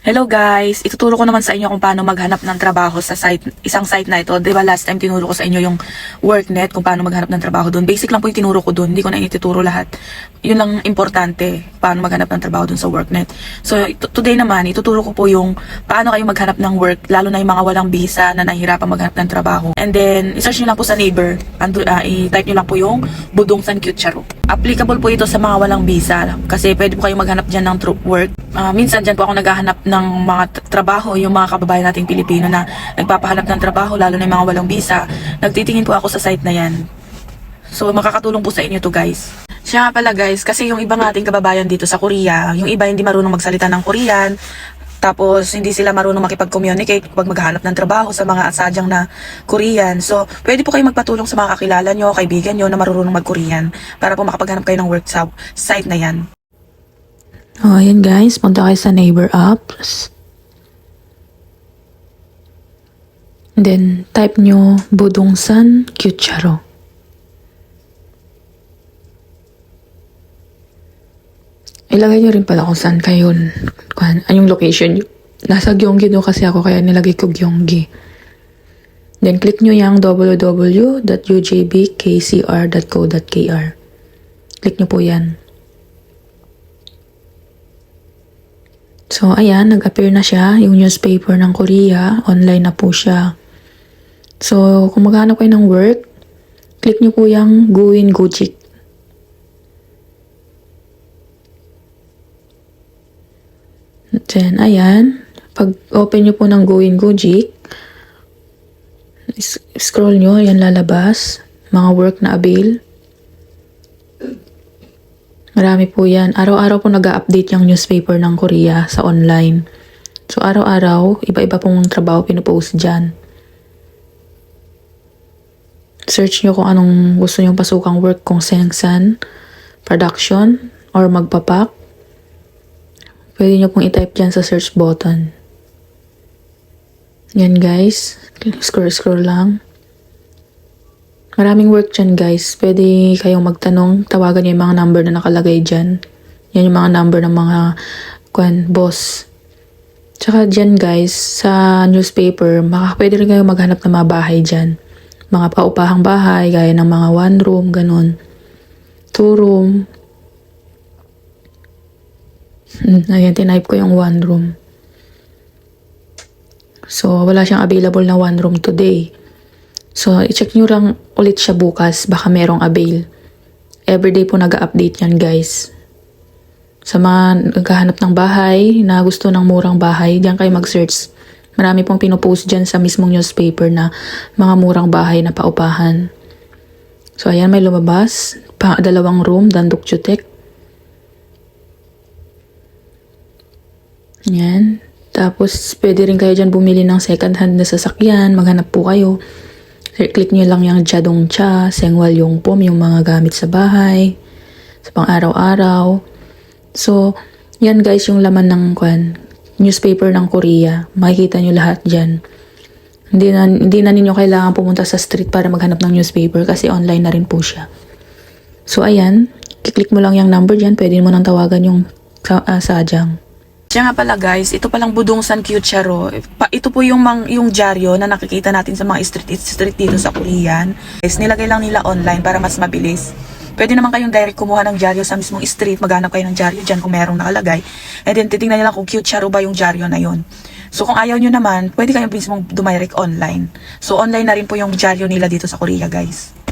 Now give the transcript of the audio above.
Hello guys, ituturo ko naman sa inyo kung paano maghanap ng trabaho sa isang site na ito. 'Di ba last time tinuro ko sa inyo yung Worknet, kung paano maghanap ng trabaho doon. Basic lang po yung tinuro ko doon, hindi ko na ituturo lahat. Yun lang importante, paano maghanap ng trabaho doon sa Worknet. So today naman, ituturo ko po yung paano kayo maghanap ng work, lalo na yung mga walang visa na nahihirapan maghanap ng trabaho. And then, i-search nyo lang po sa neighbor, i-type nyo lang po yung Budong San Kyutcharo. Applicable po ito sa mga walang visa kasi pwede po kayo maghanap dyan ng work. Minsan dyan po ako naghahanap ng mga trabaho, yung mga kababayan nating Pilipino na nagpapahanap ng trabaho, lalo na yung mga walang visa. Nagtitingin po ako sa site na yan. So makakatulong po sa inyo to guys. Siya nga pala guys, kasi yung ibang ating kababayan dito sa Korea, yung iba hindi marunong magsalita ng Korean, tapos hindi sila marunong makipag-communicate pag maghahanap ng trabaho sa mga sadyang na Korean. So pwede po kayo magpatulong sa mga kakilala nyo, kaibigan nyo na marunong mag-Korean para po makapaghanap kayo ng work sa site na yan. Oh, ayan guys, punta kayo sa neighbor apps. Then, type nyo Budong San Kyutcharo. Ilagay nyo rin pala kung saan kayo, yung location nyo. Nasa Gyeonggi do kasi ako, kaya nilagay ko Gyeonggi. Then, click nyo yung www.ujbkcr.co.kr. Click nyo po yan. So, ayan, nag-appear na siya, yung newspaper ng Korea. Online na po siya. So, kung maghanap kayo ng work, click nyo po yung Guin Gujik. Then, ayan, pag open nyo po ng Guin Gujik, scroll nyo, ayan lalabas, mga work na avail. Marami po yan. Araw-araw po nag-update yung newspaper ng Korea sa online. So, araw-araw, iba-iba pong trabaho pinupost dyan. Search nyo kung anong gusto nyong pasukang work, kung sengsan, production, or magpapak. Pwede nyo pong i-type dyan sa search button. Yan guys. Scroll lang. Maraming work dyan guys. Pwede kayong magtanong. Tawagan nyo yung mga number na nakalagay dyan. Yan yung mga number ng mga boss. Tsaka dyan guys, sa newspaper, pwede rin kayong maghanap ng mga bahay dyan. Mga paupahang bahay, gaya ng mga 1 room, ganun. 2 room. Ayan, tinype ko yung 1 room. So, wala siyang available na 1 room today. So, i-check nyo lang ulit siya bukas. Baka merong avail. Everyday po nag-update yan, guys. Sa mga naghahanap ng bahay, na gusto ng murang bahay, diyan kayo mag-search. Marami pong pinupost dyan sa mismong newspaper na mga murang bahay na paupahan. So, ayan, may lumabas. 2 room, Danduk Chutek. Yan. Tapos, pwede rin kayo dyan bumili ng second hand na sasakyan. Maghanap po kayo. Click nyo lang yung Jadongcha, Sengwal Yongpom, yung mga gamit sa bahay, sa pang araw-araw. So, yan guys yung laman ng newspaper ng Korea. Makikita nyo lahat dyan. Hindi na ninyo kailangan pumunta sa street para maghanap ng newspaper kasi online na rin po siya. So, ayan. Click mo lang yung number dyan. Pwede mo nang tawagan yung sadyang. Siya nga pala guys, ito palang Budong San Kyutcharo. Ito po yung dyaryo na nakikita natin sa mga street dito sa Korean. Nilagay lang nila online para mas mabilis. Pwede naman kayong direct kumuha ng dyaryo sa mismong street. Maghanap kayo ng dyaryo dyan kung merong nakalagay. And then titingnan nila kung Kyutcharo ba yung dyaryo na yun. So kung ayaw nyo naman, pwede kayong mismong dumirect online. So online na rin po yung dyaryo nila dito sa Korea guys.